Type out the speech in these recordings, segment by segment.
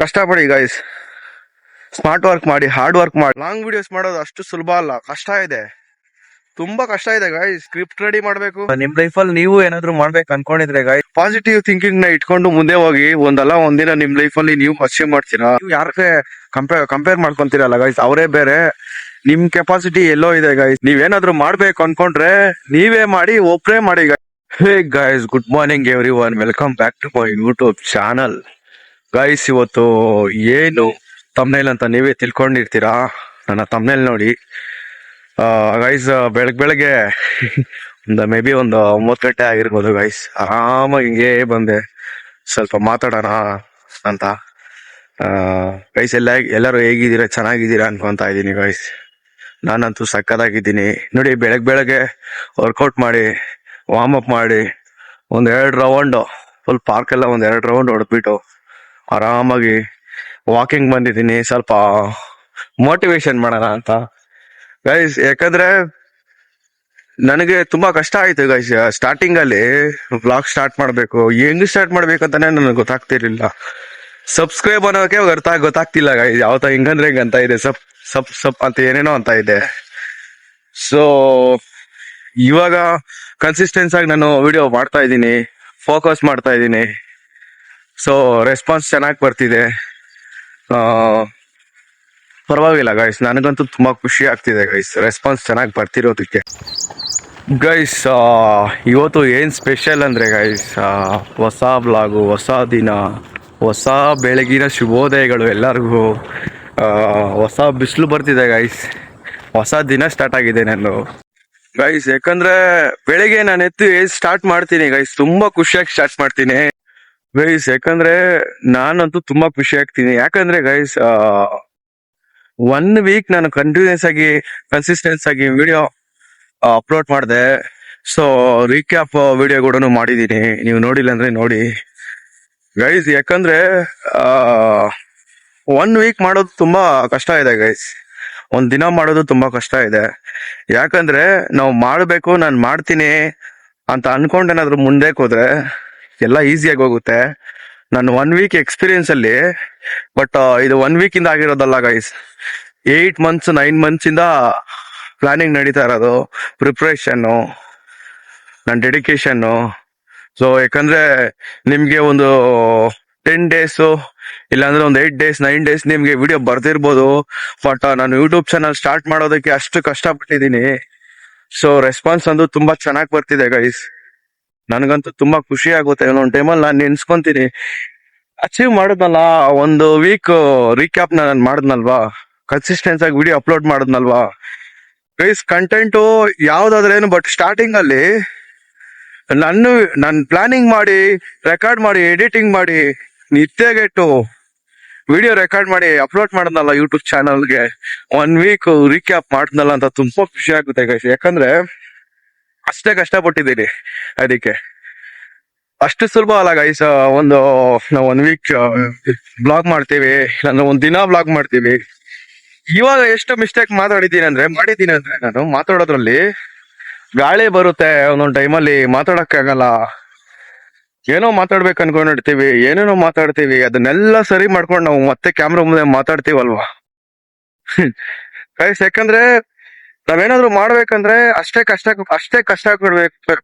ಕಷ್ಟಪಡಿ guys, smart work ಮಾಡಿ, hard work ಮಾಡಿ. Long videos ಮಾಡೋದು ಅಷ್ಟು ಸುಲಭ ಅಲ್ಲ, ಕಷ್ಟ ಇದೆ, ತುಂಬಾ ಕಷ್ಟ ಇದೆ ಗೈಸ್. ಸ್ಕ್ರಿಪ್ಟ್ ರೆಡಿ ಮಾಡ್ಬೇಕು. ನಿಮ್ ಲೈಫ್ ಅಲ್ಲಿ ನೀವು ಏನಾದ್ರು ಮಾಡ್ಬೇಕು ಅನ್ಕೊಂಡಿದ್ರೆ ಗೈಸ್, ಪಾಸಿಟಿವ್ ಥಿಂಕಿಂಗ್ ನ ಇಟ್ಕೊಂಡು ಮುಂದೆ ಹೋಗಿ. ಒಂದಲ್ಲ ಒಂದಿನ ನಿಮ್ ಲೈಫ್ ಅಲ್ಲಿ ನೀವು ಅಚೀವ್ ಮಾಡ್ತೀರಾ. ನೀವು ಯಾರೇ ಕಂಪೇರ್ ಮಾಡ್ಕೊಂತೀರಲ್ಲ ಗೈಸ್, ಅವರೇ ಬೇರೆ, ನಿಮ್ ಕೆಪಾಸಿಟಿ ಎಲ್ಲೋ ಇದೆ ಗೈಸ್. ನೀವೇನಾದ್ರೂ ಮಾಡ್ಬೇಕು ಅನ್ಕೊಂಡ್ರೆ ನೀವೇ ಮಾಡಿ, ಒಬ್ರೇ ಮಾಡಿ guys. Hey guys, good morning everyone, welcome back to my YouTube channel. Guys, ಇವತ್ತು ಏನು ತಮ್ನೇಲ್ ಅಂತ ನೀವೇ ತಿಳ್ಕೊಂಡಿರ್ತೀರಾ. ನನ್ನ ತಮ್ನೇಲ್ ನೋಡಿ ಗೈಸ್. ಬೆಳಗ್ಗೆ ಮೇ ಬಿ ಒಂದು 9 ಗಂಟೆ ಆಗಿರ್ಬೋದು ಗೈಸ್. ಆರಾಮಾಗಿ ಹಿಂಗೆ ಬಂದೆ ಸ್ವಲ್ಪ ಮಾತಾಡೋಣ ಅಂತ. ಗೈಸ್, ಎಲ್ಲರೂ ಹೇಗಿದ್ದೀರಾ, ಚೆನ್ನಾಗಿದ್ದೀರಾ ಅನ್ಕೊಂತ ಇದ್ದೀನಿ ಗೈಸ್. ನಾನಂತೂ ಸಕ್ಕತ್ತಾಗಿದ್ದೀನಿ ನೋಡಿ. ಬೆಳಗ್ಗೆ ವರ್ಕೌಟ್ ಮಾಡಿ, ವಾರ್ಮ್ ಅಪ್ ಮಾಡಿ, 2 ರೌಂಡ್ ಫುಲ್ ಪಾರ್ಕ್ ಎಲ್ಲ 2 ರೌಂಡ್ ಹೊಡೆದ್ಬಿಟ್ಟು ಆರಾಮಾಗಿ ವಾಕಿಂಗ್ ಬಂದಿದ್ದೀನಿ, ಸ್ವಲ್ಪ ಮೋಟಿವೇಶನ್ ಮಾಡೋಣ ಅಂತ ಗೈಸ್. ಯಾಕಂದ್ರೆ ನನಗೆ ತುಂಬಾ ಕಷ್ಟ ಆಯ್ತು ಗೈಸ್. ಸ್ಟಾರ್ಟಿಂಗ್ ಅಲ್ಲಿ ವ್ಲಾಗ್ ಸ್ಟಾರ್ಟ್ ಮಾಡ್ಬೇಕು, ಹೆಂಗ್ ಸ್ಟಾರ್ಟ್ ಮಾಡ್ಬೇಕಂತಾನೆ ನನಗೆ ಗೊತ್ತಾಗ್ತಿರ್ಲಿಲ್ಲ. ಸಬ್ಸ್ಕ್ರೈಬ್ ಅನ್ನೋಕೆ ಗೊತ್ತಾಗ್ತಿಲ್ಲ ಗೈಸ್. ಯಾವತ್ತ ಹಿಂಗಂದ್ರೆ ಹಿಂಗ ಅಂತ ಇದೆ, ಸಪ್ ಅಂತ ಏನೇನೋ ಅಂತ ಇದೆ. ಸೊ ಇವಾಗ ಕನ್ಸಿಸ್ಟೆನ್ಸ್ ಆಗಿ ನಾನು ವಿಡಿಯೋ ಮಾಡ್ತಾ ಇದ್ದೀನಿ, ಫೋಕಸ್ ಮಾಡ್ತಾ ಇದ್ದೀನಿ. ಸೊ ರೆಸ್ಪಾನ್ಸ್ ಚೆನ್ನಾಗಿ ಬರ್ತಿದೆ, ಪರವಾಗಿಲ್ಲ ಗೈಸ್. ನನಗಂತೂ ತುಂಬಾ ಖುಷಿ ಆಗ್ತಿದೆ ಗೈಸ್, ರೆಸ್ಪಾನ್ಸ್ ಚೆನ್ನಾಗಿ ಬರ್ತಿರೋದಕ್ಕೆ ಗೈಸ್. ಇವತ್ತು ಏನ್ ಸ್ಪೆಷಲ್ ಅಂದ್ರೆ ಗೈಸ್, ಹೊಸ ಬ್ಲಾಗು, ಹೊಸ ದಿನ, ಹೊಸ ಬೆಳಗಿನ ಶುಭೋದಯಗಳು ಎಲ್ಲರಿಗೂ. ಹೊಸ ಬಿಸಿಲು ಬರ್ತಿದೆ ಗೈಸ್, ಹೊಸ ದಿನ ಸ್ಟಾರ್ಟ್ ಆಗಿದೆ ನಾನು ಗೈಸ್. ಯಾಕಂದ್ರೆ ಬೆಳಿಗ್ಗೆ ನಾನು ಎದ್ದು ಸ್ಟಾರ್ಟ್ ಮಾಡ್ತೀನಿ ಗೈಸ್, ತುಂಬಾ ಖುಷಿಯಾಗಿ ಸ್ಟಾರ್ಟ್ ಮಾಡ್ತೀನಿ ಗೈಸ್. ಯಾಕಂದ್ರೆ ನಾನಂತೂ ತುಂಬಾ ಖುಷಿ ಆಗ್ತೀನಿ. ಯಾಕಂದ್ರೆ ಗೈಸ್, 1 ವೀಕ್ ನಾನು ಕನ್ಸಿಸ್ಟೆನ್ಸ್ ಆಗಿ ವಿಡಿಯೋ ಅಪ್ಲೋಡ್ ಮಾಡಿದೆ. ಸೊ ರೀಕ್ಯಾಪ್ ವಿಡಿಯೋ ಕೂಡ ಮಾಡಿದ್ದೀನಿ, ನೀವು ನೋಡಿಲ್ಲ ಅಂದ್ರೆ ನೋಡಿ ಗೈಸ್. ಯಾಕಂದ್ರೆ 1 ವೀಕ್ ಮಾಡೋದು ತುಂಬಾ ಕಷ್ಟ ಇದೆ ಗೈಸ್, 1 ದಿನ ಮಾಡೋದು ತುಂಬಾ ಕಷ್ಟ ಇದೆ. ಯಾಕಂದ್ರೆ ನಾವು ಮಾಡ್ಬೇಕು, ನಾನು ಮಾಡ್ತೀನಿ ಅಂತ ಅನ್ಕೊಂಡೇನಾದ್ರು ಮುಂದೆ ಹೋದ್ರೆ ಎಲ್ಲ ಈಸಿಯಾಗಿ ಹೋಗುತ್ತೆ. ನಾನು 1 ವೀಕ್ ಎಕ್ಸ್ಪೀರಿಯನ್ಸ್ ಅಲ್ಲಿ, ಬಟ್ ಇದು 1 ವೀಕ್ ಇಂದ ಆಗಿರೋದಲ್ಲ ಗೈಸ್. 8 ಮಂತ್ಸ್ 9 ಮಂತ್ಸ್ ಇಂದ ಪ್ಲಾನಿಂಗ್ ನಡೀತಾ ಇರೋದು, ಪ್ರಿಪ್ರೇಷನ್ನು, ನನ್ನ ಡೆಡಿಕೇಶನ್ನು. ಸೊ ಯಾಕಂದ್ರೆ ನಿಮ್ಗೆ ಒಂದು 10 ಡೇಸ್ ಇಲ್ಲಾಂದ್ರೆ ಒಂದು 8 ಡೇಸ್ 9 ಡೇಸ್ ನಿಮ್ಗೆ ವಿಡಿಯೋ ಬರ್ತಿರ್ಬೋದು, ಬಟ್ ನಾನು ಯೂಟ್ಯೂಬ್ ಚಾನಲ್ ಸ್ಟಾರ್ಟ್ ಮಾಡೋದಕ್ಕೆ ಅಷ್ಟು ಕಷ್ಟಪಟ್ಟಿದ್ದೀನಿ. ಸೊ ರೆಸ್ಪಾನ್ಸ್ ಅಂದು ತುಂಬಾ ಚೆನ್ನಾಗಿ ಬರ್ತಿದೆ ಗೈಸ್. ನನಗಂತೂ ತುಂಬಾ ಖುಷಿ ಆಗುತ್ತೆ. ಒಂದೊಂದು ಟೈಮಲ್ಲಿ ನಾನು ನೆನ್ಸ್ಕೊಂತೀನಿ, ಅಚೀವ್ ಮಾಡಿದ್ನಲ್ಲ, 1 ವೀಕ್ ರೀಕ್ಯಾಪ್ ನಾನು ಮಾಡಿದ್ನಲ್ವಾ, ಕನ್ಸಿಸ್ಟೆನ್ಸ್ ಆಗಿ ವಿಡಿಯೋ ಅಪ್ಲೋಡ್ ಮಾಡಿದ್ನಲ್ವಾ ಗೈಸ್. ಕಂಟೆಂಟು ಯಾವ್ದಾದ್ರೇನು, ಬಟ್ ಸ್ಟಾರ್ಟಿಂಗ್ ಅಲ್ಲಿ ನಾನು ಪ್ಲಾನಿಂಗ್ ಮಾಡಿ, ರೆಕಾರ್ಡ್ ಮಾಡಿ, ಎಡಿಟಿಂಗ್ ಮಾಡಿ, ನಿತ್ಯಗೆಟ್ಟು ವಿಡಿಯೋ ರೆಕಾರ್ಡ್ ಮಾಡಿ ಅಪ್ಲೋಡ್ ಮಾಡಿದ್ನಲ್ಲ ಯೂಟ್ಯೂಬ್ ಚಾನಲ್ಗೆ, 1 ವೀಕ್ ರೀಕ್ಯಾಪ್ ಮಾಡಿದ್ನಲ್ಲ ಅಂತ ತುಂಬಾ ಖುಷಿ ಆಗುತ್ತೆ ಗೈಸ್. ಯಾಕಂದ್ರೆ ಅಷ್ಟೇ ಕಷ್ಟಪಟ್ಟಿದ್ದೀನಿ ಅದಕ್ಕೆ. ಅಷ್ಟು ಸುಲಭ ಅಲ್ಲ ಗೈಸ್. ನಾವು 1 ವೀಕ್ ಬ್ಲಾಗ್ ಮಾಡ್ತೀವಿ, ನಾನು 1 ದಿನ ಬ್ಲಾಗ್ ಮಾಡ್ತೀವಿ. ಇವಾಗ ಎಷ್ಟು ಮಿಸ್ಟೇಕ್ ಮಾಡಿದ್ದೀನಿ ಅಂದ್ರೆ ನಾನು ಮಾತಾಡೋದ್ರಲ್ಲಿ ಗಾಳಿ ಬರುತ್ತೆ, ಒಂದೊಂದು ಟೈಮಲ್ಲಿ ಮಾತಾಡಕ್ಕಾಗಲ್ಲ. ಏನೋ ಮಾತಾಡ್ಬೇಕು ಅನ್ಕೊಂಡಿರ್ತೀವಿ, ಏನೇನೋ ಮಾತಾಡ್ತೀವಿ, ಅದನ್ನೆಲ್ಲ ಸರಿ ಮಾಡ್ಕೊಂಡು ನಾವು ಮತ್ತೆ ಕ್ಯಾಮ್ರಾ ಮುಂದೆ ಮಾತಾಡ್ತೀವಲ್ವಾ ಗೈಸ್. ಯಾಕಂದ್ರೆ ನಾವೇನಾದ್ರು ಮಾಡ್ಬೇಕಂದ್ರೆ ಅಷ್ಟೇ ಕಷ್ಟ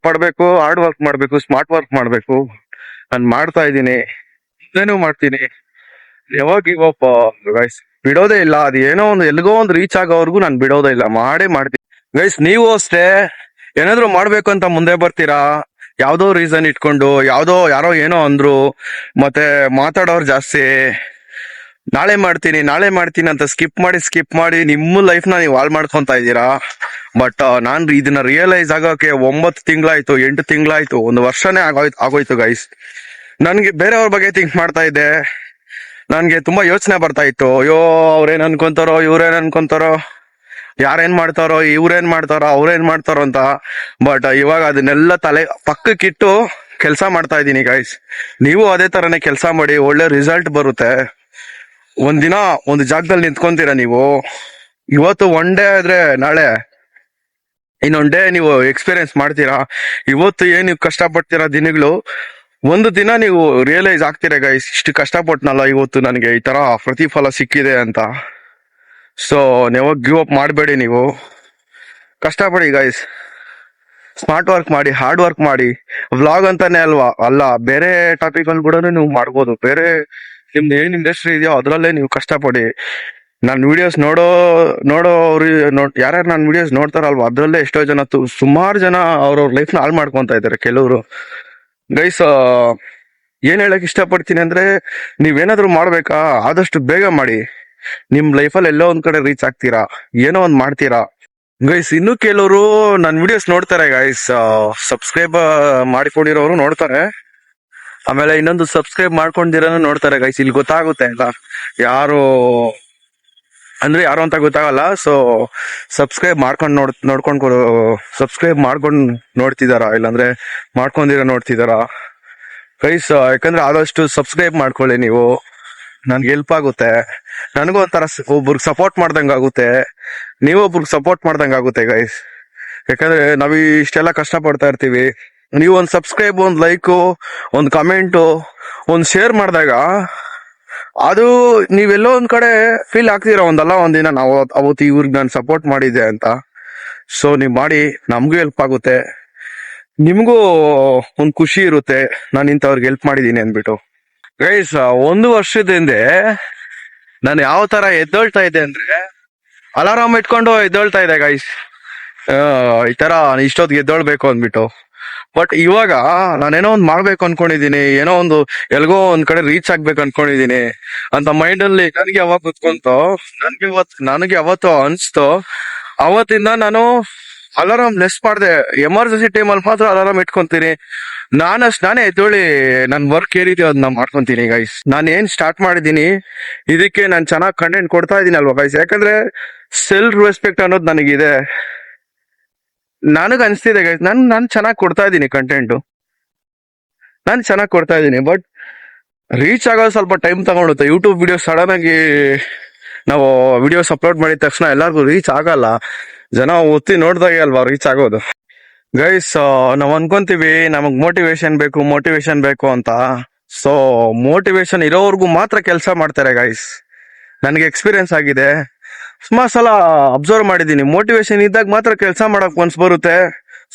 ಪಡ್ಬೇಕು, ಹಾರ್ಡ್ ವರ್ಕ್ ಮಾಡ್ಬೇಕು, ಸ್ಮಾರ್ಟ್ ವರ್ಕ್ ಮಾಡ್ಬೇಕು. ನಾನು ಮಾಡ್ತಾ ಇದ್ದೀನಿ, ಇನ್ನೇನು ಮಾಡ್ತೀನಿ. ಯಾವಾಗ ಇವಪ್ಪ ಗೈಸ್ ಬಿಡೋದೇ ಇಲ್ಲ. ಅದು ಏನೋ ಎಲ್ಗೋ ಒಂದು ರೀಚ್ ಆಗೋವರೆಗೂ ನಾನು ಬಿಡೋದೇ ಇಲ್ಲ, ಮಾಡ್ತೀನಿ ಗೈಸ್. ನೀವು ಅಷ್ಟೇ ಏನಾದ್ರು ಮಾಡ್ಬೇಕು ಅಂತ ಮುಂದೆ ಬರ್ತೀರಾ, ಯಾವ್ದೋ ರೀಸನ್ ಇಟ್ಕೊಂಡು, ಯಾರೋ ಏನೋ ಅಂದ್ರು, ಮತ್ತೆ ಮಾತಾಡೋರು ಜಾಸ್ತಿ, ನಾಳೆ ಮಾಡ್ತೀನಿ ಅಂತ ಸ್ಕಿಪ್ ಮಾಡಿ ನಿಮ್ಮ ಲೈಫ್ ನ ನೀವು ಹಾಳು ಮಾಡ್ಕೊಂತ ಇದ್ದೀರಾ. ಬಟ್ ನಾನ್ ಇದನ್ನ ರಿಯಲೈಸ್ ಆಗೋಕೆ 9 ತಿಂಗಳಾಯ್ತು, 8 ತಿಂಗಳಾಯ್ತು, 1 ವರ್ಷನೇ ಆಗೋಯ್ತು ಗೈಸ್. ನನ್ಗೆ ಬೇರೆಯವ್ರ ಬಗ್ಗೆ ಥಿಂಕ್ ಮಾಡ್ತಾ ಇದ್ದೆ, ನನ್ಗೆ ತುಂಬಾ ಯೋಚನೆ ಬರ್ತಾ ಇತ್ತು. ಅಯ್ಯೋ, ಅವ್ರೇನ್ ಅನ್ಕೊಂತಾರೋ, ಇವ್ರೇನ್ ಅನ್ಕೊಂತಾರೋ, ಯಾರೇನ್ ಮಾಡ್ತಾರೋ, ಇವ್ರೇನ್ ಮಾಡ್ತಾರೋ, ಅವ್ರೇನ್ ಮಾಡ್ತಾರೋ ಅಂತ. ಬಟ್ ಇವಾಗ ಅದನ್ನೆಲ್ಲ ತಲೆ ಪಕ್ಕಕ್ಕಿಟ್ಟು ಕೆಲಸ ಮಾಡ್ತಾ ಇದ್ದೀನಿ ಗೈಸ್. ನೀವು ಅದೇ ತರನೇ ಕೆಲಸ ಮಾಡಿ, ಒಳ್ಳೆ ರಿಸಲ್ಟ್ ಬರುತ್ತೆ. 1 ದಿನ ಒಂದು ಜಾಗದಲ್ಲಿ ನಿಂತ್ಕೊಂತೀರಾ ನೀವು. ಇವತ್ತು 1 ಡೇ ಆದ್ರೆ ನಾಳೆ ಇನ್ನೊಂದ್ ಡೇ ನೀವು ಎಕ್ಸ್ಪೀರಿಯನ್ಸ್ ಮಾಡ್ತೀರಾ. ಇವತ್ತು ಏನ್ ನೀವು ಕಷ್ಟಪಡ್ತೀರಾ ದಿನಗಳು, ಒಂದು ದಿನ ನೀವು ರಿಯಲೈಸ್ ಆಗ್ತೀರಾ ಗೈಸ್, ಇಷ್ಟು ಕಷ್ಟಪಟ್ನಲ್ಲ ಇವತ್ತು ನನಗೆ ಈ ತರ ಪ್ರತಿಫಲ ಸಿಕ್ಕಿದೆ ಅಂತ. ಸೊ ನೀವು ಗಿವ್ ಅಪ್ ಮಾಡಬೇಡಿ, ನೀವು ಕಷ್ಟಪಡಿ ಗೈಸ್. ಸ್ಮಾರ್ಟ್ ವರ್ಕ್ ಮಾಡಿ, ಹಾರ್ಡ್ ವರ್ಕ್ ಮಾಡಿ. ವ್ಲಾಗ್ ಅಂತಾನೆ ಅಲ್ಲ, ಬೇರೆ ಟಾಪಿಕ್ ಅಲ್ಲಿ ಕೂಡ ನೀವು ಮಾಡ್ಬೋದು. ಬೇರೆ ನಿಮ್ದು ಏನ್ ಇಂಡಸ್ಟ್ರಿ ಇದೆಯೋ ಅದ್ರಲ್ಲೇ ನೀವು ಕಷ್ಟಪಡಿ. ನನ್ನ ವಿಡಿಯೋಸ್ ನೋಡೋರು ಯಾರ್ಯಾರು ನನ್ನ ವಿಡಿಯೋಸ್ ನೋಡ್ತಾರಲ್ವಾ, ಅದ್ರಲ್ಲೇ ಎಷ್ಟೋ ಜನ ಸುಮಾರು ಜನ ಅವ್ರವ್ರ ಲೈಫ್ನ ಹಾಳು ಮಾಡ್ಕೊಂತ ಇದ್ದಾರೆ ಕೆಲವರು. ಗೈಸ್ ಏನ್ ಹೇಳಕ್ ಇಷ್ಟಪಡ್ತೀನಿ ಅಂದ್ರೆ, ನೀವೇನಾದ್ರೂ ಮಾಡ್ಬೇಕಾ ಆದಷ್ಟು ಬೇಗ ಮಾಡಿ. ನಿಮ್ ಲೈಫಲ್ಲಿ ಎಲ್ಲೋ ಒಂದ್ ಕಡೆ ರೀಚ್ ಆಗ್ತೀರಾ, ಏನೋ ಒಂದ್ ಮಾಡ್ತೀರಾ. ಗೈಸ್ ಇನ್ನು ಕೆಲವರು ನನ್ನ ವಿಡಿಯೋಸ್ ನೋಡ್ತಾರೆ ಗೈಸ್, ಸಬ್ಸ್ಕ್ರೈಬ್ ಮಾಡಿಕೊಂಡಿರೋರು ನೋಡ್ತಾರೆ, ಆಮೇಲೆ ಇನ್ನೊಂದು ಸಬ್ಸ್ಕ್ರೈಬ್ ಮಾಡ್ಕೊಂಡಿರೋನು ನೋಡ್ತಾರೆ ಗೈಸ್. ಇಲ್ಲಿ ಗೊತ್ತಾಗುತ್ತೆ ಅಂತ ಯಾರು ಅಂತ ಗೊತ್ತಾಗಲ್ಲ. ಸೊ ಸಬ್ಸ್ಕ್ರೈಬ್ ಮಾಡ್ಕೊಂಡು ಸಬ್ಸ್ಕ್ರೈಬ್ ಮಾಡ್ಕೊಂಡು ನೋಡ್ತಿದಾರಾ, ಇಲ್ಲಾಂದ್ರೆ ನೋಡ್ತಿದಾರಾ ಗೈಸ್? ಯಾಕಂದ್ರೆ ಆದಷ್ಟು ಸಬ್ಸ್ಕ್ರೈಬ್ ಮಾಡ್ಕೊಳ್ಳಿ ನೀವು, ನನ್ಗೆ ಹೆಲ್ಪ್ ಆಗುತ್ತೆ. ನನಗೂ ಒಂಥರ ಒಬ್ರಿಗೆ ಸಪೋರ್ಟ್ ಮಾಡ್ದಂಗ ಆಗುತ್ತೆ, ನೀವು ಒಬ್ರಿಗೆ ಸಪೋರ್ಟ್ ಮಾಡ್ದಂಗ ಆಗುತ್ತೆ ಗೈಸ್. ಯಾಕಂದ್ರೆ ನಾವ್ ಇಷ್ಟೆಲ್ಲ ಕಷ್ಟ ಪಡ್ತಾ ಇರ್ತೀವಿ, ನೀವು ಒಂದ್ ಸಬ್ಸ್ಕ್ರೈಬ್, ಒಂದ್ ಲೈಕು, ಒಂದ್ ಕಮೆಂಟು, ಒಂದ್ ಶೇರ್ ಮಾಡಿದಾಗ ಅದು ನೀವೆಲ್ಲೋ ಒಂದ್ ಕಡೆ ಫೀಲ್ ಆಗ್ತೀರಾ ಒಂದಲ್ಲ ಒಂದಿನ, ನಾವು ಅವತ್ತು ಇವ್ರಿಗೆ ನಾನು ಸಪೋರ್ಟ್ ಮಾಡಿದ್ದೆ ಅಂತ. ಸೊ ನೀವ್ ಮಾಡಿ, ನಮ್ಗೂ ಹೆಲ್ಪ್ ಆಗುತ್ತೆ, ನಿಮ್ಗೂ ಒಂದ್ ಖುಷಿ ಇರುತ್ತೆ, ನಾನು ಇಂಥವ್ರಿಗೆ ಹೆಲ್ಪ್ ಮಾಡಿದೀನಿ ಅಂದ್ಬಿಟ್ಟು. ಗೈಸ್ 1 ವರ್ಷದ ಹಿಂದೆ ನಾನು ಯಾವ ತರ ಎದ್ದೊಳ್ತಾ ಇದ್ದೆ ಅಂದ್ರೆ, ಅಲಾರಾಮ್ ಇಟ್ಕೊಂಡು ಎದ್ದೊಳ್ತಾ ಇದ್ದೆ ಗೈಸ್, ಈ ತರ ಇಷ್ಟೊತ್ತಿಗೆ ಎದ್ದೊಳ್ಬೇಕು ಅಂದ್ಬಿಟ್ಟು. ಬಟ್ ಇವಾಗ ನಾನೇನೋ ಒಂದ್ ಮಾಡ್ಬೇಕು ಅನ್ಕೊಂಡಿದೀನಿ, ಏನೋ ಒಂದು ಎಲ್ಗೋ ಒಂದ್ ಕಡೆ ರೀಚ್ ಆಗ್ಬೇಕು ಅನ್ಕೊಂಡಿದೀನಿ ಅಂತ ಮೈಂಡ್ ಅಲ್ಲಿ ನನಗೆ ಯಾವಾಗ ಕುತ್ಕೊಂತು, ನನಗೆ ಯಾವತ್ತು ಅನ್ಸ್ತು, ಅವತ್ತಿಂದ ನಾನು ಅಲಾರಾಮ್ ಲೆಸ್ ಮಾಡಿದೆ. ಎಮರ್ಜೆನ್ಸಿ ಟೈಮಲ್ಲಿ ಮಾತ್ರ ಅಲಾರಾಮ್ ಇಟ್ಕೊಂತೀನಿ. ನಾನೇ ಎದ್ದೇಳಿ ನನ್ ವರ್ಕ್ ಏನಿದೆಯೋ ಅದನ್ನ ಮಾಡ್ಕೊಂತೀನಿ ಗೈಸ್. ನಾನು ಏನ್ ಸ್ಟಾರ್ಟ್ ಮಾಡಿದೀನಿ ಇದಕ್ಕೆ ನಾನು ಚೆನ್ನಾಗಿ ಕಂಟೆಂಟ್ ಕೊಡ್ತಾ ಇದೀನಿ ಅಲ್ವಾ ಗೈಸ್? ಯಾಕಂದ್ರೆ ಸೆಲ್ಫ್ ರೆಸ್ಪೆಕ್ಟ್ ಅನ್ನೋದು ನನಗಿದೆ, ನನಗ್ ಅನ್ಸ್ತಿದೆ ಗೈಸ್, ನಾನು ಚೆನ್ನಾಗಿ ಕೊಡ್ತಾ ಇದ್ದೀನಿ ಕಂಟೆಂಟು, ನಾನು ಚೆನ್ನಾಗಿ ಕೊಡ್ತಾ ಇದ್ದೀನಿ. ಬಟ್ ರೀಚ್ ಆಗೋದು ಸ್ವಲ್ಪ ಟೈಮ್ ತಗೊಳುತ್ತೆ. ಯೂಟ್ಯೂಬ್ ವಿಡಿಯೋ ಸಡನ್ ಆಗಿ ನಾವು ವಿಡಿಯೋಸ್ ಅಪ್ಲೋಡ್ ಮಾಡಿದ ತಕ್ಷಣ ಎಲ್ಲರಿಗೂ ರೀಚ್ ಆಗಲ್ಲ. ಜನ ಒತ್ತಿ ನೋಡ್ದಾಗೆ ಅಲ್ವಾ ರೀಚ್ ಆಗೋದು ಗೈಸ್. ನಾವ್ ಅನ್ಕೊಂತೀವಿ ನಮಗ್ ಮೋಟಿವೇಶನ್ ಬೇಕು ಅಂತ. ಸೊ ಮೋಟಿವೇಶನ್ ಇರೋವರೆಗೂ ಮಾತ್ರ ಕೆಲಸ ಮಾಡ್ತಾರೆ ಗೈಸ್. ನನಗೆ ಎಕ್ಸ್ಪೀರಿಯನ್ಸ್ ಆಗಿದೆ, ಸುಮಾರು ಸಲ ಅಬ್ಸರ್ವ್ ಮಾಡಿದೀನಿ. ಮೋಟಿವೇಶನ್ ಇದ್ದಾಗ ಮಾತ್ರ ಕೆಲಸ ಮಾಡಕ್ ಮನ್ಸು ಬರುತ್ತೆ.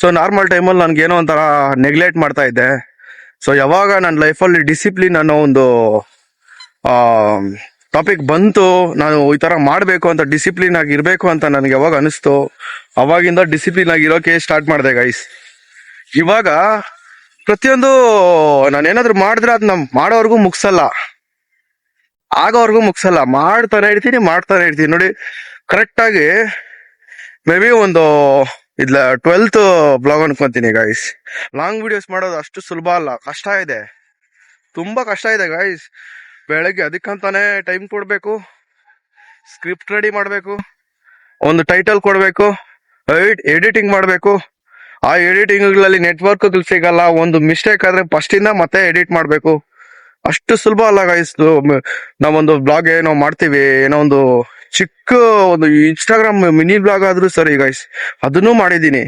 ಸೊ ನಾರ್ಮಲ್ ಟೈಮಲ್ಲಿ ನನ್ಗೆ ಏನೋ ಒಂಥರ ನೆಗ್ಲೆಕ್ಟ್ ಮಾಡ್ತಾ ಇದ್ದೆ. ಸೊ ಯಾವಾಗ ನನ್ನ ಲೈಫಲ್ಲಿ ಡಿಸಿಪ್ಲಿನ್ ಅನ್ನೋ ಒಂದು ಟಾಪಿಕ್ ಬಂತು, ನಾನು ಈ ತರ ಮಾಡ್ಬೇಕು ಅಂತ, ಡಿಸಿಪ್ಲಿನ್ ಆಗಿ ಇರ್ಬೇಕು ಅಂತ ನನಗೆ ಯಾವಾಗ ಅನಿಸ್ತು, ಅವಾಗಿಂದ ಡಿಸಿಪ್ಲಿನ್ ಆಗಿ ಇರೋಕೆ ಸ್ಟಾರ್ಟ್ ಮಾಡಿದೆ ಗೈಸ್. ಇವಾಗ ಪ್ರತಿಯೊಂದು ನಾನೇನಾದ್ರು ಮಾಡಿದ್ರೆ ಅದನ್ನ ಮಾಡೋವರೆಗೂ ಮುಗ್ಸಲ್ಲ, ಆಗೋವರೆಗೂ ಮುಗ್ಸಲ್ಲ, ಮಾಡ್ತಾನೆ ಇರ್ತೀನಿ ನೋಡಿ. ಕರೆಕ್ಟ್ ಆಗಿ ಮೇ ಬಿ ಒಂದು 12th ಬ್ಲಾಗ್ ಅನ್ಕೊಂತೀನಿ ಗೈಸ್. ಲಾಂಗ್ ವಿಡಿಯೋಸ್ ಮಾಡೋದು ಅಷ್ಟು ಸುಲಭ ಅಲ್ಲ, ಕಷ್ಟ ಇದೆ, ತುಂಬಾ ಕಷ್ಟ ಇದೆ ಗೈಸ್. ಬೆಳಗ್ಗೆ ಅದಕ್ಕಂತಾನೆ ಟೈಮ್ ಕೊಡ್ಬೇಕು, ಸ್ಕ್ರಿಪ್ಟ್ ರೆಡಿ ಮಾಡ್ಬೇಕು, ಒಂದು ಟೈಟಲ್ ಕೊಡ್ಬೇಕು, ಎಡಿಟಿಂಗ್ ಮಾಡ್ಬೇಕು. ಆ ಎಡಿಟಿಂಗ್ಗಳಲ್ಲಿ ನೆಟ್ವರ್ಕ್ ಸಿಗಲ್ಲ, ಒಂದು ಮಿಸ್ಟೇಕ್ ಆದ್ರೆ ಫಸ್ಟ್ ಇಂದ ಮತ್ತೆ ಎಡಿಟ್ ಮಾಡ್ಬೇಕು. ಅಷ್ಟು ಸುಲಭ ಅಲ್ಲ ಗೈಸ್. ನಾವೊಂದು ಬ್ಲಾಗ್ ಏನೋ ಮಾಡ್ತೀವಿ, ಏನೋ ಒಂದು ಚಿಕ್ಕ ಒಂದು ಇನ್ಸ್ಟಾಗ್ರಾಮ್ ಮಿನಿ ಬ್ಲಾಗ್ ಆದ್ರೂ ಸರಿ ಗೈಸ್, ಅದನ್ನೂ ಮಾಡಿದೀನಿ.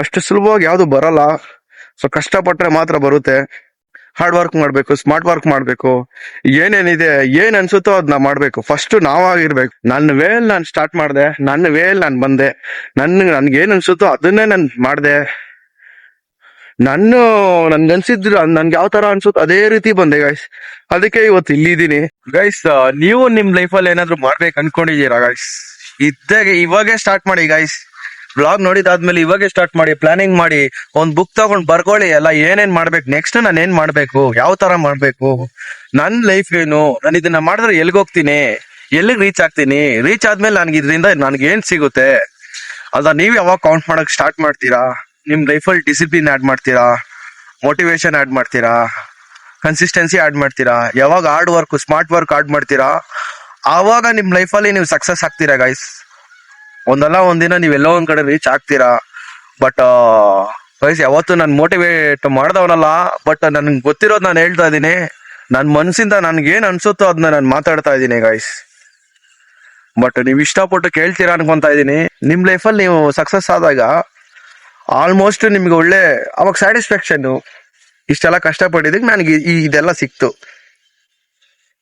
ಅಷ್ಟು ಸುಲಭವಾಗಿ ಯಾವ್ದು ಬರಲ್ಲ. ಸೊ ಕಷ್ಟಪಟ್ರೆ ಮಾತ್ರ ಬರುತ್ತೆ. ಹಾರ್ಡ್ ವರ್ಕ್ ಮಾಡ್ಬೇಕು, ಸ್ಮಾರ್ಟ್ ವರ್ಕ್ ಮಾಡ್ಬೇಕು, ಏನೇನಿದೆ ಏನ್ ಅನ್ಸುತ್ತೋ ಅದನ್ನ ಮಾಡ್ಬೇಕು. ಫಸ್ಟ್ ನಾವಾಗಿರ್ಬೇಕು. ನನ್ನ ವೇಲ್ ನಾನು ಸ್ಟಾರ್ಟ್ ಮಾಡಿದೆ, ನನ್ನ ವೇಲ್ ನಾನು ಬಂದೆ, ನನ್ಗೆ ಏನ್ ಅನ್ಸುತ್ತೋ ಅದನ್ನೇ ನಾನು ಮಾಡಿದೆ. ನನ್ಗೆ ಅನ್ಸಿದ್ರು, ನನ್ಗೆ ಯಾವ ತರ ಅನ್ಸುತ್ತೋ ಅದೇ ರೀತಿ ಬಂದೆ ಗೈಸ್. ಅದಕ್ಕೆ ಇವತ್ತು ಇಲ್ಲಿದ್ದೀನಿ ಗೈಸ್. ನೀವು ನಿಮ್ ಲೈಫಲ್ಲಿ ಏನಾದ್ರು ಮಾಡ್ಬೇಕು ಅನ್ಕೊಂಡಿದೀರಾ ಗೈಸ್? ಇವಾಗೆ ಸ್ಟಾರ್ಟ್ ಮಾಡಿ ಗೈಸ್. ಬ್ಲಾಗ್ ನೋಡಿದಾದ್ಮೇಲೆ ಇವಾಗೆ ಸ್ಟಾರ್ಟ್ ಮಾಡಿ, ಪ್ಲಾನಿಂಗ್ ಮಾಡಿ, ಒಂದ್ ಬುಕ್ ತಗೊಂಡ್ ಬರ್ಕೊಳ್ಳಿ ಎಲ್ಲ ಏನೇನ್ ಮಾಡ್ಬೇಕು, ನೆಕ್ಸ್ಟ್ ನಾನು ಏನ್ ಮಾಡ್ಬೇಕು, ಯಾವ ತರ ಮಾಡ್ಬೇಕು, ನನ್ ಲೈಫ್ ಏನು, ನಾನು ಇದನ್ನ ಮಾಡಿದ್ರೆ ಎಲ್ಗೋಗ್ತೀನಿ, ಎಲ್ಲಿಗೆ ರೀಚ್ ಆಗ್ತೀನಿ, ರೀಚ್ ಆದ್ಮೇಲೆ ನನ್ಗೆ ಇದರಿಂದ ನನ್ಗೆ ಏನ್ ಸಿಗುತ್ತೆ ಅದ ನೀವ್ ಯಾವಾಗ ಕೌಂಟ್ ಮಾಡಕ್ ಸ್ಟಾರ್ಟ್ ಮಾಡ್ತೀರಾ? ನಿಮ್ ಲೈಫಲ್ಲಿ ಡಿಸಿಪ್ಲಿನ್ ಆಡ್ ಮಾಡ್ತೀರಾ, ಮೋಟಿವೇಶನ್ ಆಡ್ ಮಾಡ್ತೀರಾ, ಕನ್ಸಿಸ್ಟೆನ್ಸಿ ಆಡ್ ಮಾಡ್ತೀರಾ, ಯಾವಾಗ hard work smart work add ಮಾಡ್ತೀರಾ, ಆವಾಗ ನಿಮ್ ಲೈಫಲ್ಲಿ ನೀವು ಸಕ್ಸಸ್ ಆಗ್ತೀರಾ ಗೈಸ್. ಒಂದಲ್ಲ ಒಂದಿನ ನೀವೆಲ್ಲೋ ಒಂದ್ ಕಡೆ ರೀಚ್ ಆಗ್ತೀರಾ. ಬಟ್ ಗೈಸ್ ಯಾವತ್ತು ನಾನು ಮೋಟಿವೇಟ್ ಮಾಡ್ದವನಲ್ಲ, ಬಟ್ ನನ್ಗೆ ಗೊತ್ತಿರೋದು ನಾನು ಹೇಳ್ತಾ ಇದ್ದೀನಿ. ನನ್ ಮನ್ಸಿಂದ ನನ್ಗೇನ್ ಅನ್ಸುತ್ತೋ ಅದನ್ನ ನಾನು ಮಾತಾಡ್ತಾ ಇದ್ದೀನಿ ಗೈಸ್. ಬಟ್ ನೀವ್ ಇಷ್ಟಪಟ್ಟು ಕೇಳ್ತೀರಾ ಅನ್ಕೊಂತಾ ಇದೀನಿ. ನಿಮ್ ಲೈಫಲ್ಲಿ ನೀವು ಸಕ್ಸಸ್ ಆದಾಗ ಆಲ್ಮೋಸ್ಟ್ ನಿಮ್ಗೆ ಒಳ್ಳೆ ಅವಾಗ ಸ್ಯಾಟಿಸ್ಫ್ಯಾಕ್ಷನ್, ಇಷ್ಟೆಲ್ಲ ಕಷ್ಟಪಟ್ಟಿದ್ದಕ್ಕೆ ನನಗೆ ಇದೆಲ್ಲ ಸಿಕ್ತು.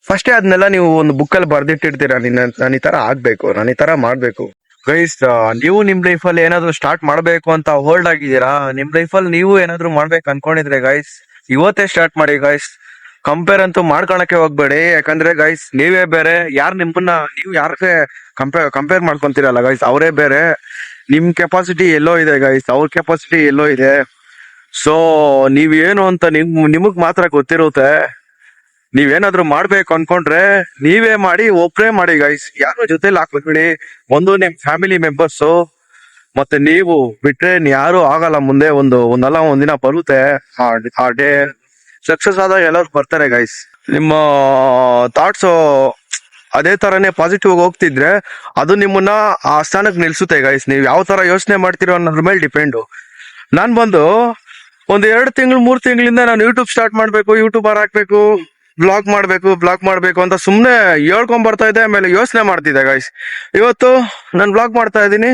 ಫಸ್ಟೇ ಅದನ್ನೆಲ್ಲ ನೀವು ಒಂದು ಬುಕ್ಕಲ್ಲಿ ಬರ್ದಿಟ್ಟಿರ್ತೀರಾ, ನಾನು ಈ ತರ ಆಗ್ಬೇಕು, ನಾನು ಈ ತರ ಮಾಡ್ಬೇಕು. ಗೈಸ್, ನೀವು ನಿಮ್ ಲೈಫಲ್ಲಿ ಏನಾದ್ರು ಸ್ಟಾರ್ಟ್ ಮಾಡ್ಬೇಕು ಅಂತ ಹೋಲ್ಡ್ ಆಗಿದ್ದೀರಾ? ನಿಮ್ ಲೈಫಲ್ಲಿ ನೀವು ಏನಾದ್ರು ಮಾಡ್ಬೇಕು ಅನ್ಕೊಂಡಿದ್ರೆ ಗೈಸ್, ಇವತ್ತೇ ಸ್ಟಾರ್ಟ್ ಮಾಡಿ ಗೈಸ್. ಕಂಪೇರ್ ಅಂತೂ ಮಾಡ್ಕೊಳಕ್ಕೆ ಹೋಗ್ಬೇಡಿ. ಯಾಕಂದ್ರೆ ಗೈಸ್, ನೀವೇ ಬೇರೆ, ನೀವು ಯಾರಿಗೆ ಕಂಪೇರ್ ಮಾಡ್ಕೊಂತೀರಲ್ಲ ಗೈಸ್, ಅವರೇ ಬೇರೆ. ನಿಮ್ ಕೆಪಾಸಿಟಿ ಎಲ್ಲೋ ಇದೆ ಗೈಸ್, ಅವ್ರ ಕೆಪಾಸಿಟಿ ಎಲ್ಲೋ ಇದೆ. ಸೊ ನೀವೇನು ಅಂತ ನಿಮಗ್ ಮಾತ್ರ ಗೊತ್ತಿರುತ್ತೆ. ನೀವೇನಾದ್ರು ಮಾಡ್ಬೇಕು ಅನ್ಕೊಂಡ್ರೆ ನೀವೇ ಮಾಡಿ, ಒಬ್ರೇ ಮಾಡಿ ಗೈಸ್. ಯಾರೋ ಜೊತೆಲಿ ಹಾಕ್ಬಿಡಿ. ಒಂದು ನಿಮ್ ಫ್ಯಾಮಿಲಿ ಮೆಂಬರ್ಸ್ ಮತ್ತೆ ನೀವು ಬಿಟ್ರೆ ಯಾರು ಆಗಲ್ಲ. ಮುಂದೆ ಒಂದಲ್ಲ ಒಂದಿನ ಬರುತ್ತೆ ಆ ಡೇ. ಸಕ್ಸಸ್ ಆದಾಗ ಎಲ್ಲರೂ ಬರ್ತಾರೆ ಗೈಸ್. ನಿಮ್ಮ ಥಾಟ್ಸ್ ಅದೇ ತರನೇ ಪಾಸಿಟಿವ್ ಹೋಗ್ತಿದ್ರೆ ಅದು ನಿಮ್ಮನ್ನ ಆ ಸ್ಥಾನಕ್ಕೆ ನಿಲ್ಸುತ್ತೆ ಗೈಸ್. ನೀವು ಯಾವ ತರ ಯೋಚನೆ ಮಾಡ್ತೀರೋ ಅನ್ನೋದ್ರ ಮೇಲೆ ಡಿಪೆಂಡು. ನಾನ್ ಬಂದು ಒಂದ್ 2 ತಿಂಗಳು 3 ತಿಂಗಳಿಂದ ನಾನು ಯೂಟ್ಯೂಬ್ ಸ್ಟಾರ್ಟ್ ಮಾಡ್ಬೇಕು, ಯೂಟ್ಯೂಬರ್ ಹಾಕ್ಬೇಕು, ಬ್ಲಾಗ್ ಮಾಡ್ಬೇಕು ಅಂತ ಸುಮ್ನೆ ಹೇಳ್ಕೊಂಡ್ ಬರ್ತಾ ಇದ್ದೆ. ಆಮೇಲೆ ಯೋಚನೆ ಮಾಡ್ತಿದ್ದೆ ಗೈಸ್. ಇವತ್ತು ನಾನು ಬ್ಲಾಗ್ ಮಾಡ್ತಾ ಇದ್ದೀನಿ,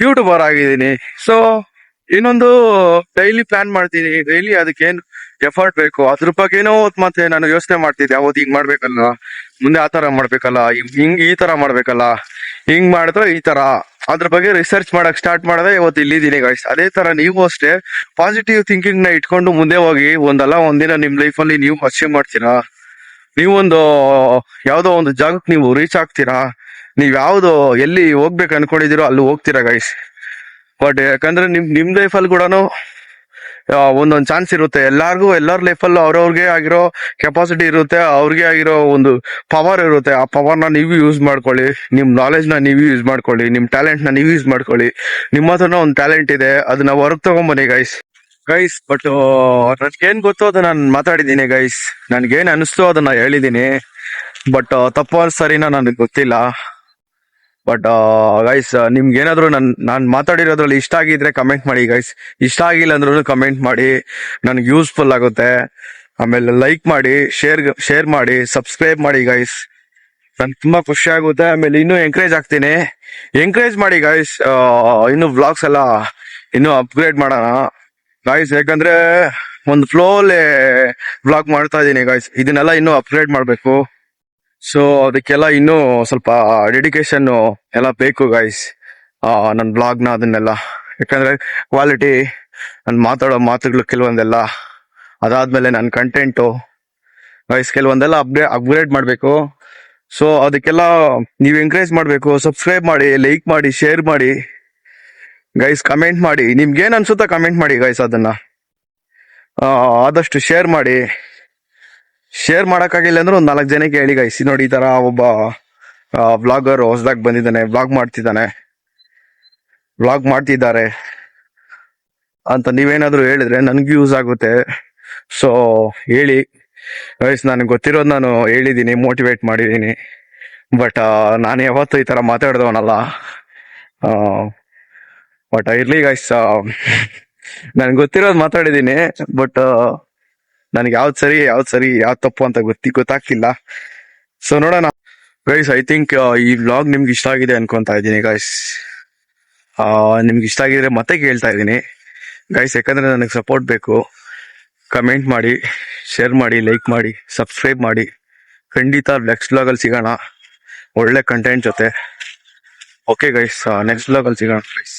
ಯೂಟ್ಯೂಬರ್ ಆಗಿದ್ದೀನಿ. ಸೊ ಇನ್ನೊಂದು ಡೈಲಿ ಪ್ಲಾನ್ ಮಾಡ್ತೀನಿ. ಡೈಲಿ ಅದಕ್ಕೇನು ಎಫರ್ಟ್ ಬೇಕು ಅದ್ರ ಬಗ್ಗೆನೋ ಮತ್ತೆ ನಾನು ಯೋಚನೆ ಮಾಡ್ತಿದ್ದೆ. ಅವತ್ತು ಹಿಂಗ್ ಮಾಡ್ಬೇಕಲ್ಲ, ಮುಂದೆ ಆ ತರ ಮಾಡ್ಬೇಕಲ್ಲ, ಈ ತರ ಮಾಡ್ಬೇಕಲ್ಲ, ಹಿಂಗ್ ಮಾಡಿದ್ರೆ ಈ ತರ, ಅದ್ರ ಬಗ್ಗೆ ರಿಸರ್ಚ್ ಮಾಡಕ್ ಸ್ಟಾರ್ಟ್ ಮಾಡಿದೆ. ಇವತ್ತು ಇಲ್ಲಿದ್ದೀನಿ ಗೈಸ್. ಅದೇ ತರ ನೀವು ಅಷ್ಟೇ ಪಾಸಿಟಿವ್ ಥಿಂಕಿಂಗ್ ನ ಇಟ್ಕೊಂಡು ಮುಂದೆ ಹೋಗಿ. ಒಂದಲ್ಲ ಒಂದಿನ ನಿಮ್ ಲೈಫ್ ಅಲ್ಲಿ ನೀವು ಅಚೀವ್ ಮಾಡ್ತೀರಾ. ನೀವೊಂದು ಯಾವ್ದೋ ಒಂದು ಜಾಗಕ್ಕೆ ನೀವು ರೀಚ್ ಆಗ್ತೀರಾ. ನೀವ್ ಯಾವ್ದು ಎಲ್ಲಿ ಹೋಗ್ಬೇಕು ಅನ್ಕೊಂಡಿದ್ದೀರೋ ಅಲ್ಲಿ ಹೋಗ್ತೀರಾ ಗೈಸ್. ಬಟ್ ಯಾಕಂದ್ರೆ ನಿಮ್ ಲೈಫಲ್ಲಿ ಕೂಡ ಒಂದೊಂದು ಚಾನ್ಸ್ ಇರುತ್ತೆ. ಎಲ್ಲರ ಲೈಫಲ್ಲೂ ಅವ್ರವ್ರಿಗೆ ಆಗಿರೋ ಕೆಪಾಸಿಟಿ ಇರುತ್ತೆ, ಅವ್ರಿಗೆ ಆಗಿರೋ ಒಂದು ಪವರ್ ಇರುತ್ತೆ. ಆ ಪವರ್ನ ನೀವು ಯೂಸ್ ಮಾಡ್ಕೊಳ್ಳಿ, ನಿಮ್ ನಾಲೆಜ್ ನ ನೀವು ಯೂಸ್ ಮಾಡ್ಕೊಳ್ಳಿ, ನಿಮ್ ಟ್ಯಾಲೆಂಟ್ ನ ನೀವು ಯೂಸ್ ಮಾಡ್ಕೊಳ್ಳಿ. ನಿಮ್ಮ ಹತ್ರನ ಒಂದು ಟ್ಯಾಲೆಂಟ್ ಇದೆ, ಅದನ್ನ ಹೊರಗೆ ತಗೊಂಬನ್ನಿ ಗೈಸ್. ಬಟ್ ನನ್ಗೇನ್ ಗೊತ್ತೋ ಅದನ್ನ ನಾನು ಮಾತಾಡಿದ್ದೀನಿ ಗೈಸ್. ನನ್ಗೇನ್ ಅನಿಸ್ತೋ ಅದನ್ನ ಹೇಳಿದೀನಿ. ಬಟ್ ತಪ್ಪು ಸರಿನಾ ನನಗೆ ಗೊತ್ತಿಲ್ಲ. ಬಟ್ ಗೈಸ್, ನಿಮ್ಗೆ ಏನಾದ್ರು ನಾನ್ ಮಾತಾಡಿರೋದ್ರಲ್ಲಿ ಇಷ್ಟ ಆಗಿದ್ರೆ ಕಮೆಂಟ್ ಮಾಡಿ ಗೈಸ್. ಇಷ್ಟ ಆಗಿಲ್ಲ ಅಂದ್ರೂ ಕಮೆಂಟ್ ಮಾಡಿ, ನನ್ಗೆ ಯೂಸ್ಫುಲ್ ಆಗುತ್ತೆ. ಆಮೇಲೆ ಲೈಕ್ ಮಾಡಿ, ಶೇರ್ ಮಾಡಿ, ಸಬ್ಸ್ಕ್ರೈಬ್ ಮಾಡಿ ಗೈಸ್. ನನ್ಗೆ ತುಂಬಾ ಖುಷಿ ಆಗುತ್ತೆ. ಆಮೇಲೆ ಇನ್ನೂ ಎಂಕರೇಜ್ ಮಾಡಿ ಗೈಸ್. ಇನ್ನು ವ್ಲಾಗ್ಸ್ ಎಲ್ಲ ಇನ್ನೂ ಅಪ್ಗ್ರೇಡ್ ಮಾಡೋಣ ಗೈಸ್. ಯಾಕಂದ್ರೆ ಒಂದು ಫ್ಲೋ ಅಲ್ಲೇ ವ್ಲಾಗ್ ಮಾಡ್ತಾ ಇದೀನಿ ಗೈಸ್. ಇದನ್ನೆಲ್ಲ ಇನ್ನೂ ಅಪ್ಗ್ರೇಡ್ ಮಾಡ್ಬೇಕು. ಸೊ ಅದಕ್ಕೆಲ್ಲ ಇನ್ನೂ ಸ್ವಲ್ಪ ಡೆಡಿಕೇಶನ್ ಎಲ್ಲ ಬೇಕು ಗೈಸ್. ನನ್ನ ಬ್ಲಾಗ್ನ ಅದನ್ನೆಲ್ಲ, ಯಾಕಂದ್ರೆ ಕ್ವಾಲಿಟಿ, ನಾನು ಮಾತಾಡೋ ಮಾತುಗಳು ಕೆಲವೊಂದೆಲ್ಲ, ಅದಾದ್ಮೇಲೆ ನನ್ನ ಕಂಟೆಂಟು ಗೈಸ್ ಕೆಲವೊಂದೆಲ್ಲ ಅಪ್ಗ್ರೇಡ್ ಮಾಡಬೇಕು. ಸೊ ಅದಕ್ಕೆಲ್ಲ ನೀವು ಎಂಕರೇಜ್ ಮಾಡಬೇಕು. ಸಬ್ಸ್ಕ್ರೈಬ್ ಮಾಡಿ, ಲೈಕ್ ಮಾಡಿ, ಶೇರ್ ಮಾಡಿ ಗೈಸ್. ಕಮೆಂಟ್ ಮಾಡಿ, ನಿಮ್ಗೇನ್ ಅನ್ಸುತ್ತಾ ಕಮೆಂಟ್ ಮಾಡಿ ಗೈಸ್. ಅದನ್ನ ಆದಷ್ಟು ಶೇರ್ ಮಾಡಿ. ಶೇರ್ ಮಾಡೋಕ್ಕಾಗಿಲ್ಲ ಅಂದ್ರೆ ಒಂದು 4 ಜನಕ್ಕೆ ಹೇಳಿ ಗೈಸ್. ನೋಡಿ, ಈ ತರ ಒಬ್ಬ ವ್ಲಾಗರ್ ಹೊಸದಾಗಿ ಬಂದಿದ್ದಾನೆ, ವ್ಲಾಗ್ ಮಾಡ್ತಿದ್ದಾರೆ ಅಂತ ನೀವೇನಾದ್ರೂ ಹೇಳಿದ್ರೆ ನನ್ಗೂ ಯೂಸ್ ಆಗುತ್ತೆ. ಸೊ ಹೇಳಿ ಗೈಸ್. ನನಗೆ ಗೊತ್ತಿರೋದು ನಾನು ಹೇಳಿದ್ದೀನಿ, ಮೋಟಿವೇಟ್ ಮಾಡಿದ್ದೀನಿ. ಬಟ್ ನಾನು ಯಾವತ್ತೂ ಈ ತರ ಮಾತಾಡ್ದವನಲ್ಲ. ಬಟ್ ಇರ್ಲಿ ಗೈಸ್, ನನ್ಗೆ ಗೊತ್ತಿರೋದು ಮಾತಾಡಿದ್ದೀನಿ. ಬಟ್ ನನಗೆ ಯಾವ್ದು ಸರಿ ಯಾವ್ದು ತಪ್ಪು ಅಂತ ಗೊತ್ತಾಗ್ತಿಲ್ಲ. ಸೊ ನೋಡೋಣ ಗೈಸ್. ಐ ಥಿಂಕ್ ಈ ವ್ಲಾಗ್ ನಿಮ್ಗೆ ಇಷ್ಟ ಆಗಿದೆ ಅನ್ಕೊಂತಾ ಇದ್ದೀನಿ ಗೈಸ್. ನಿಮ್ಗೆ ಇಷ್ಟ ಆಗಿದ್ರೆ ಮತ್ತೆ ಕೇಳ್ತಾ ಇದ್ದೀನಿ ಗೈಸ್. ಯಾಕಂದ್ರೆ ನನಗೆ ಸಪೋರ್ಟ್ ಬೇಕು. ಕಮೆಂಟ್ ಮಾಡಿ, ಶೇರ್ ಮಾಡಿ, ಲೈಕ್ ಮಾಡಿ, ಸಬ್ಸ್ಕ್ರೈಬ್ ಮಾಡಿ. ಖಂಡಿತ ನೆಕ್ಸ್ಟ್ ವ್ಲಾಗಲ್ಲಿ ಸಿಗೋಣ ಒಳ್ಳೆ ಕಂಟೆಂಟ್ ಜೊತೆ. ಓಕೆ ಗೈಸ್, ನೆಕ್ಸ್ಟ್ ವ್ಲಾಗಲ್ಲಿ ಸಿಗೋಣ ಗೈಸ್.